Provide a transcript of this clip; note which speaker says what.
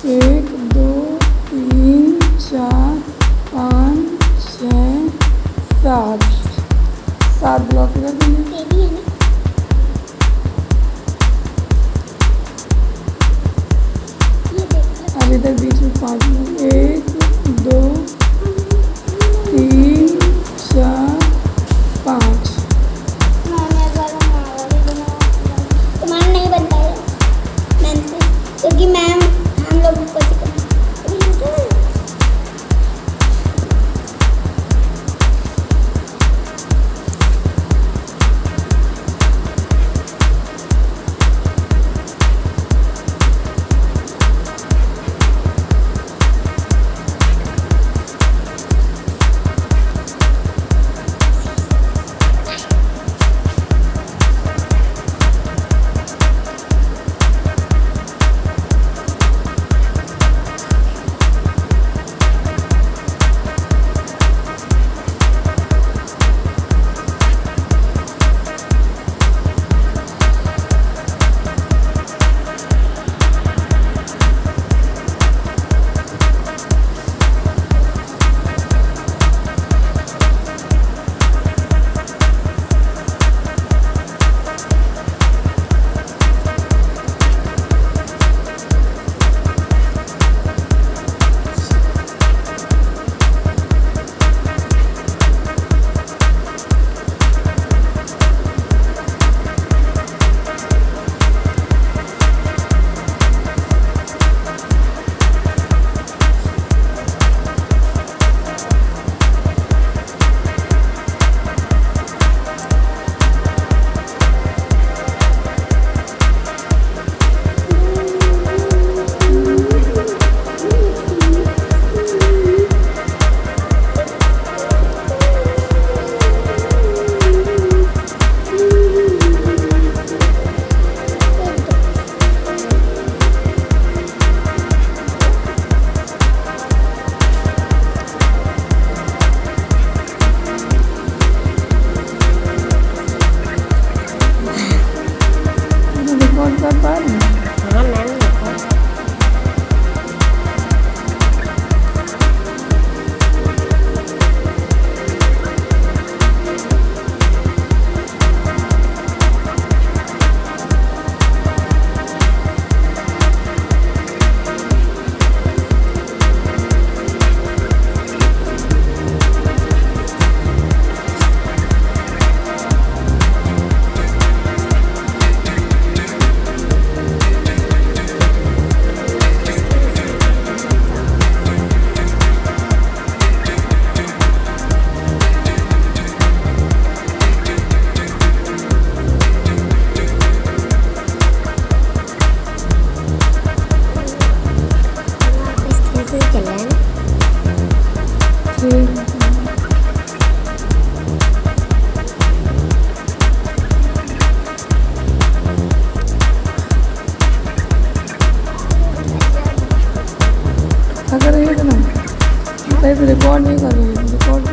Speaker 1: एक दो तीन चार पाँच छः सात, 7 ब्लॉक कर देंगे।
Speaker 2: तेरी है ना? ये देख
Speaker 1: अब इधर बीच में 5 ब्लॉक, 1 2 3 4 5।
Speaker 2: तुम्हारा नहीं बनता है मैम से, क्योंकि मैम हम लोग को सिखाती है।
Speaker 1: रिकॉर्ड कर पा रहे हैं?
Speaker 2: हाँ मैम देखो।
Speaker 1: अगर ये ना रिकॉर्ड नहीं कर रहे हैं, रिकॉर्ड